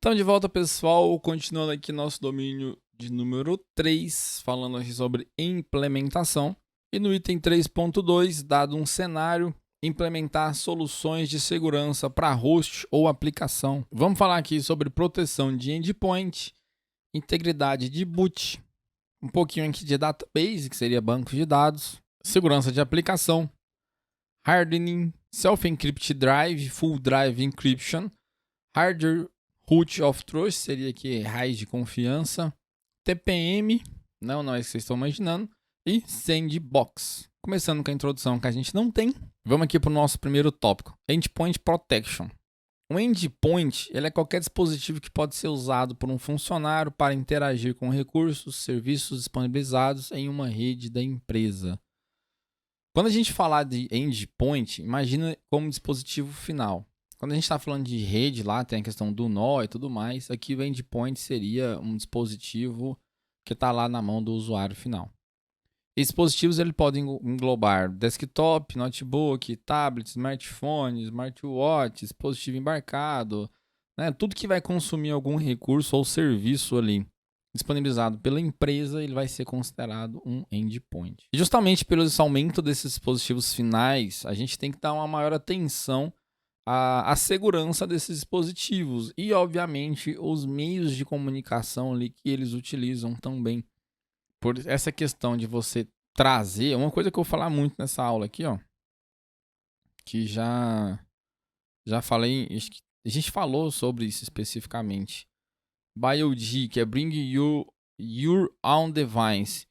Então, de volta, pessoal, continuando aqui nosso domínio de número 3, falando aqui sobre implementação. E no item 3.2, dado um cenário, implementar soluções de segurança para host ou aplicação. Vamos falar aqui sobre proteção de endpoint, integridade de boot, um pouquinho aqui de database, que seria banco de dados, segurança de aplicação, hardening, self-encrypt drive, full drive encryption, hardware root of trust, seria aqui raiz de confiança, TPM, não é isso que vocês estão imaginando, e sandbox. Começando com a introdução que a gente não tem, vamos aqui para o nosso primeiro tópico, endpoint protection. Um endpoint ele é qualquer dispositivo que pode ser usado por um funcionário para interagir com recursos, serviços disponibilizados em uma rede da empresa. Quando a gente falar de endpoint, imagina como dispositivo final. Quando a gente está falando de rede, lá tem a questão do nó e tudo mais. Aqui o endpoint seria um dispositivo que está lá na mão do usuário final. Esses dispositivos ele podem englobar desktop, notebook, tablet, smartphone, smartwatch, dispositivo embarcado, né? Tudo que vai consumir algum recurso ou serviço ali disponibilizado pela empresa, ele vai ser considerado um endpoint. E justamente pelo aumento desses dispositivos finais, a gente tem que dar uma maior atenção à segurança desses dispositivos e, obviamente, os meios de comunicação ali que eles utilizam também. Por essa questão de você trazer, uma coisa que eu vou falar muito nessa aula aqui, ó, que já falei, a gente falou sobre isso especificamente. BioD, que é Bring Your Own Device,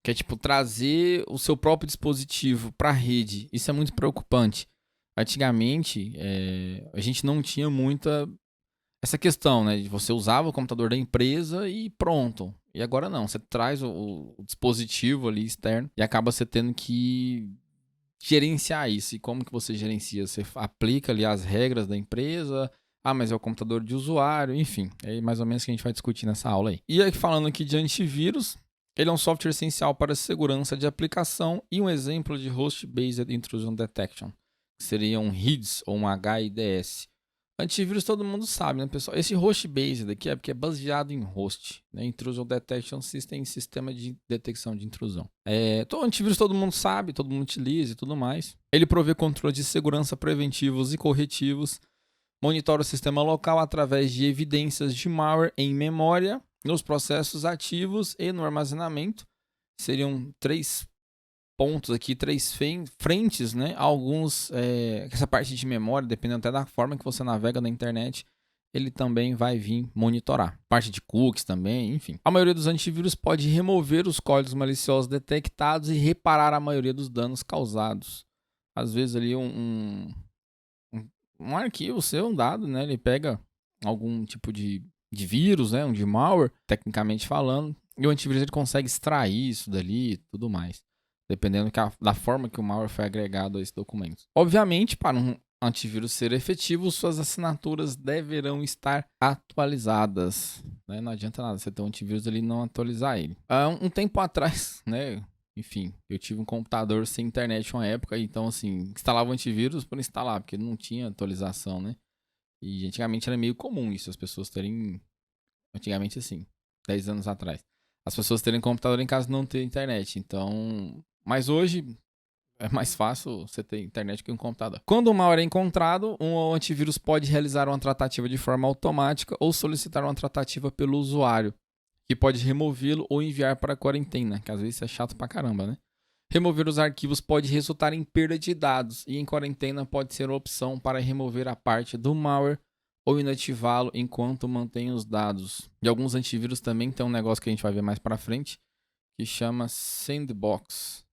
que é tipo trazer o seu próprio dispositivo para a rede. Isso é muito preocupante. Antigamente, a gente não tinha muita essa questão, né? De você usava o computador da empresa e pronto. E agora não, você traz o dispositivo ali externo e acaba você tendo que gerenciar isso. E como que você gerencia? Você aplica ali as regras da empresa. Mas é o computador de usuário, enfim. É mais ou menos que a gente vai discutir nessa aula aí. E falando aqui de antivírus, ele é um software essencial para a segurança de aplicação e um exemplo de Host-Based Intrusion Detection, que seria um HIDS ou um HIDS. Antivírus todo mundo sabe, né, pessoal? Esse Host-Based aqui é porque é baseado em host, né? Intrusion Detection System, sistema de detecção de intrusão. Antivírus todo mundo sabe, todo mundo utiliza e tudo mais. Ele provê controles de segurança preventivos e corretivos, monitora o sistema local através de evidências de malware em memória, nos processos ativos e no armazenamento. Seriam 3 pontos aqui, 3 frentes, né? Alguns, essa parte de memória, dependendo até da forma que você navega na internet, ele também vai vir monitorar. Parte de cookies também, enfim. A maioria dos antivírus pode remover os códigos maliciosos detectados e reparar a maioria dos danos causados. Às vezes ali um arquivo seu, um dado, né? Ele pega algum tipo de vírus, né? De malware, tecnicamente falando, e o antivírus ele consegue extrair isso dali e tudo mais, dependendo da forma que o malware foi agregado a esse documento. Obviamente, para um antivírus ser efetivo, suas assinaturas deverão estar atualizadas, né? Não adianta nada você ter um antivírus ali e não atualizar ele. Um tempo atrás, né? Enfim, eu tive um computador sem internet uma época, então assim, instalava o antivírus por instalar, porque não tinha atualização, né? E antigamente era meio comum isso, as pessoas terem, antigamente assim, 10 anos atrás, as pessoas terem computador em casa e não ter internet, então... Mas hoje é mais fácil você ter internet que um computador. Quando o malware é encontrado, um antivírus pode realizar uma tratativa de forma automática ou solicitar uma tratativa pelo usuário, que pode removê-lo ou enviar para a quarentena, que às vezes é chato pra caramba, né? Remover os arquivos pode resultar em perda de dados e em quarentena pode ser uma opção para remover a parte do malware ou inativá-lo enquanto mantém os dados. E alguns antivírus também tem um negócio que a gente vai ver mais para frente, que chama Sandbox.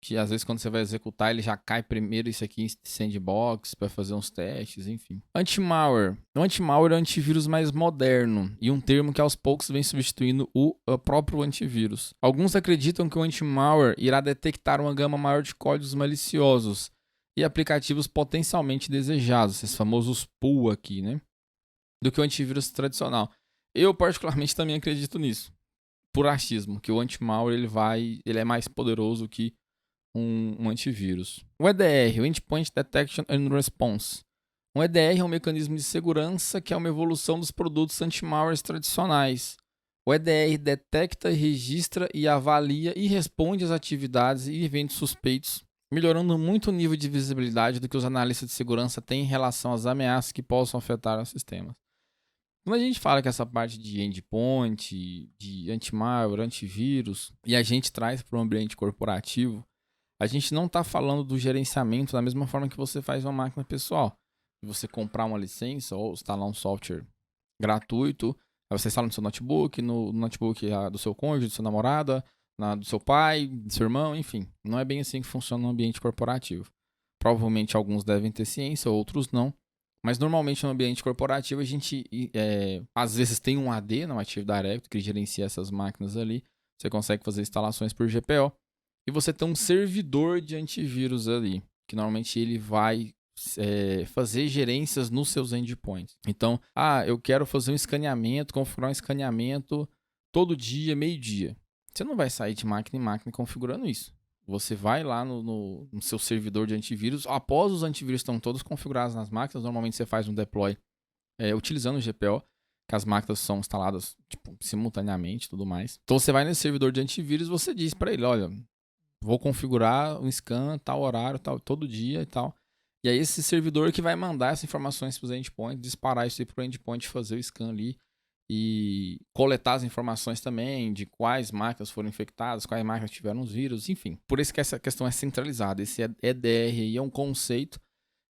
Que às vezes quando você vai executar ele já cai primeiro isso aqui em sandbox para fazer uns testes, enfim. Anti-malware. O anti-malware é um antivírus mais moderno e um termo que aos poucos vem substituindo o próprio antivírus. Alguns acreditam que o anti-malware irá detectar uma gama maior de códigos maliciosos e aplicativos potencialmente desejados, esses famosos pull aqui, né? Do que o antivírus tradicional. Eu particularmente também acredito nisso, por achismo, que o anti-malware ele é mais poderoso que um antivírus. O EDR, o Endpoint Detection and Response, Um EDR é um mecanismo de segurança que é uma evolução dos produtos anti-malwares tradicionais. O EDR detecta, registra e avalia e responde às atividades e eventos suspeitos, melhorando muito o nível de visibilidade do que os analistas de segurança têm em relação às ameaças que possam afetar os sistemas. Quando a gente fala que essa parte de endpoint, de anti-malware, antivírus, e a gente traz para o ambiente corporativo, a gente não está falando do gerenciamento da mesma forma que você faz uma máquina pessoal. Você comprar uma licença ou instalar um software gratuito, aí você instala no seu notebook, no notebook do seu cônjuge, do seu namorada, do seu pai, do seu irmão, enfim. Não é bem assim que funciona no ambiente corporativo. Provavelmente alguns devem ter ciência, outros não. Mas normalmente no ambiente corporativo a gente às vezes tem um AD, não Active Directory, que gerencia essas máquinas ali. Você consegue fazer instalações por GPO. E você tem um servidor de antivírus ali, que normalmente ele vai fazer gerências nos seus endpoints. Então, eu quero fazer um escaneamento, configurar um escaneamento todo dia, meio-dia. Você não vai sair de máquina em máquina configurando isso. Você vai lá no seu servidor de antivírus. Após os antivírus estão todos configurados nas máquinas, normalmente você faz um deploy utilizando o GPO, que as máquinas são instaladas simultaneamente e tudo mais. Então você vai nesse servidor de antivírus e você diz para ele, olha, vou configurar um scan, tal horário, tal, todo dia e tal. E aí esse servidor que vai mandar essas informações para os endpoints, disparar isso aí para o endpoint fazer o scan ali e coletar as informações também de quais máquinas foram infectadas, quais máquinas tiveram os vírus, enfim. Por isso que essa questão é centralizada. Esse EDR aí é um conceito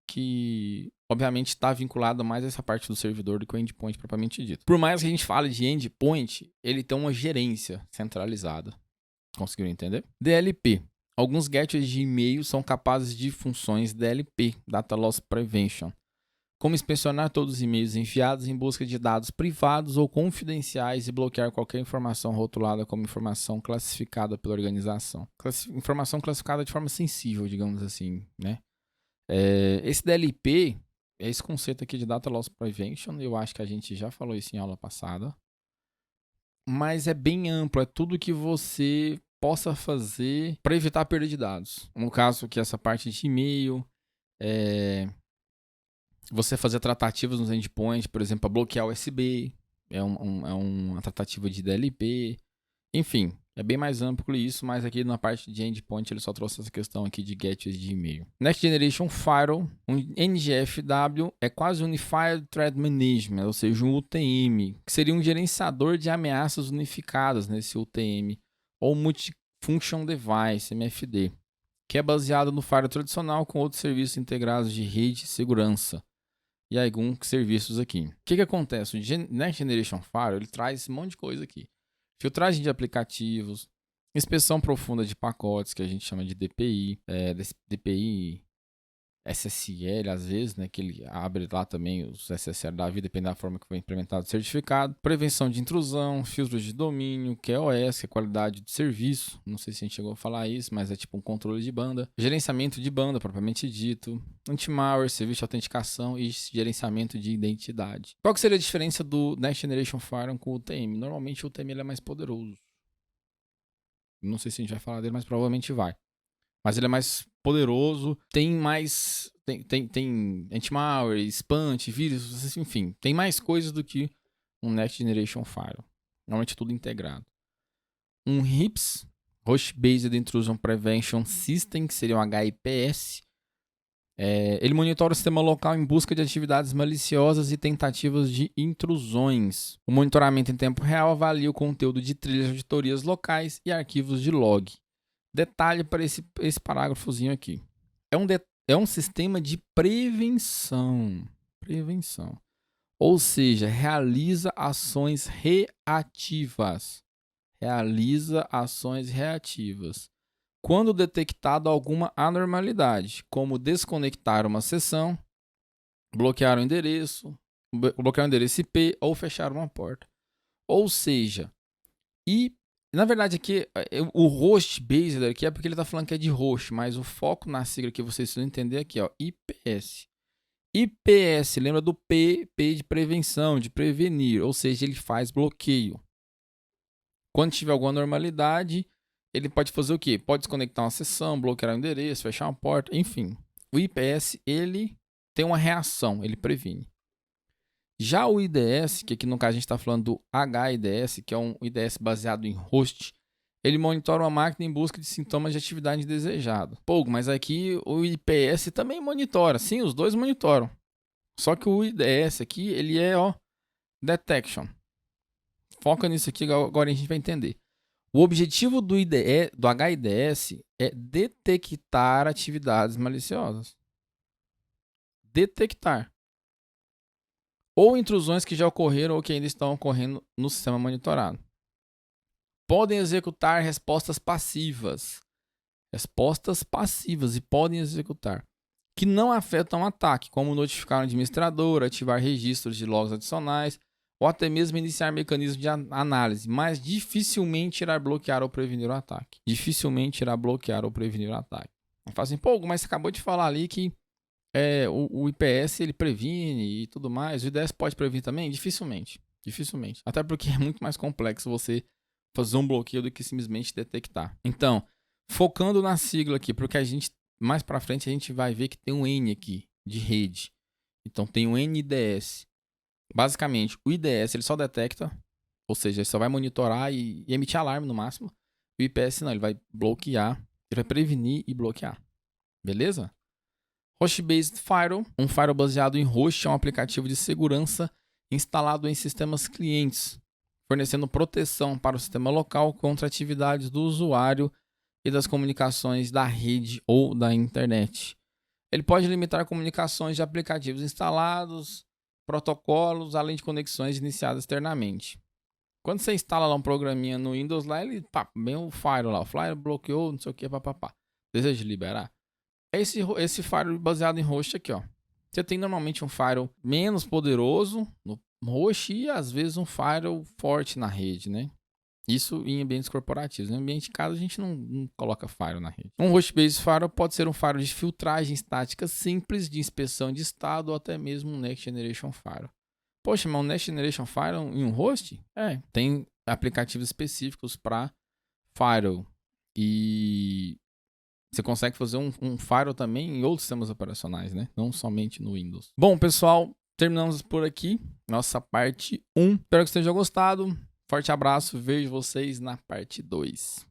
que, obviamente, está vinculado mais a essa parte do servidor do que o endpoint propriamente dito. Por mais que a gente fale de endpoint, ele tem uma gerência centralizada. Conseguiram entender? DLP. Alguns gateways de e-mail são capazes de funções DLP, Data Loss Prevention, como inspecionar todos os e-mails enviados em busca de dados privados ou confidenciais e bloquear qualquer informação rotulada como informação classificada pela organização. Informação classificada de forma sensível, digamos assim, né? Esse DLP, esse conceito aqui de Data Loss Prevention, eu acho que a gente já falou isso em aula passada, mas é bem amplo, é tudo que você possa fazer para evitar a perda de dados. No caso que essa parte de e-mail, você fazer tratativas nos endpoints, por exemplo, para bloquear USB, é uma tratativa de DLP, enfim, é bem mais amplo isso, mas aqui na parte de endpoint ele só trouxe essa questão aqui de gateways de e-mail. Next Generation Firewall, um NGFW, é quase Unified Threat Management, ou seja, um UTM, que seria um gerenciador de ameaças unificadas nesse UTM, ou Multifunction Device, MFD, que é baseado no firewall tradicional com outros serviços integrados de rede e segurança. E alguns serviços aqui. O que acontece? O Next Generation Firewall ele traz um monte de coisa aqui. Filtragem de aplicativos, inspeção profunda de pacotes, que a gente chama de DPI, DPI SSL, às vezes, né, que ele abre lá também os SSL da vida, dependendo da forma que foi implementado o certificado. Prevenção de intrusão, filtros de domínio, QoS, que é qualidade de serviço. Não sei se a gente chegou a falar isso, mas é tipo um controle de banda. Gerenciamento de banda, propriamente dito. Anti-malware, serviço de autenticação e gerenciamento de identidade. Qual que seria a diferença do Next Generation Firewall com o UTM? Normalmente o UTM ele é mais poderoso. Não sei se a gente vai falar dele, mas provavelmente vai. Mas ele é mais poderoso, tem mais... Tem anti-malware, spam, antivírus, enfim. Tem mais coisas do que um Next Generation Firewall. Normalmente tudo integrado. Um HIPS, Host Based Intrusion Prevention System, que seria um HIPS. Ele monitora o sistema local em busca de atividades maliciosas e tentativas de intrusões. O monitoramento em tempo real avalia o conteúdo de trilhas de auditorias locais e arquivos de log. Detalhe para esse parágrafozinho aqui. É um sistema de prevenção. Prevenção. Ou seja, realiza ações reativas. Realiza ações reativas. Quando detectado alguma anormalidade, como desconectar uma sessão, bloquear o endereço IP ou fechar uma porta. Ou seja, na verdade aqui, o host based aqui é porque ele está falando que é de host, mas o foco na sigla que vocês precisam entender aqui, ó, IPS. IPS, lembra do P de prevenção, de prevenir, ou seja, ele faz bloqueio. Quando tiver alguma anormalidade, ele pode fazer o quê? Pode desconectar uma sessão, bloquear o endereço, fechar uma porta, enfim. O IPS, ele tem uma reação, ele previne. Já o IDS, que aqui no caso a gente está falando do HIDS, que é um IDS baseado em host, ele monitora uma máquina em busca de sintomas de atividade indesejada. Pô, mas aqui o IPS também monitora. Sim, os dois monitoram. Só que o IDS aqui, ele é, detection. Foca nisso aqui, agora a gente vai entender. O objetivo do HIDS é detectar atividades maliciosas. Detectar. Ou intrusões que já ocorreram ou que ainda estão ocorrendo no sistema monitorado. Podem executar respostas passivas. Respostas passivas e podem executar. Que não afetam o ataque, como notificar o administrador, ativar registros de logs adicionais, ou até mesmo iniciar mecanismos de análise, mas dificilmente irá bloquear ou prevenir o ataque. Dificilmente irá bloquear ou prevenir o ataque. Fala assim, pô, mas você acabou de falar ali que o IPS ele previne e tudo mais. O IDS pode prevenir também? Dificilmente. Dificilmente. Até porque é muito mais complexo você fazer um bloqueio do que simplesmente detectar. Então, focando na sigla aqui, porque a gente, mais para frente, a gente vai ver que tem um N aqui, de rede. Então, tem o NIDS. Basicamente, o IDS ele só detecta, ou seja, ele só vai monitorar e emitir alarme no máximo. O IPS não, ele vai bloquear, ele vai prevenir e bloquear. Beleza? Host-Based Firewall, um firewall baseado em host, é um aplicativo de segurança instalado em sistemas clientes, fornecendo proteção para o sistema local contra atividades do usuário e das comunicações da rede ou da internet. Ele pode limitar comunicações de aplicativos instalados, protocolos, além de conexões iniciadas externamente. Quando você instala lá um programinha no Windows, lá ele, vem o firewall lá, o firewall bloqueou, não sei o que, deseja liberar. É esse firewall baseado em host aqui, ó. Você tem normalmente um firewall menos poderoso no host e às vezes um firewall forte na rede, né? Isso em ambientes corporativos. Em ambiente de casa a gente não coloca firewall na rede. Um host-based firewall pode ser um firewall de filtragem estática simples, de inspeção de estado ou até mesmo um Next Generation Firewall. Poxa, mas um Next Generation Firewall em um host? Tem aplicativos específicos para firewall. E você consegue fazer um firewall também em outros sistemas operacionais, né? Não somente no Windows. Bom, pessoal, terminamos por aqui. Nossa parte 1. Espero que vocês tenham gostado. Forte abraço. Vejo vocês na parte 2.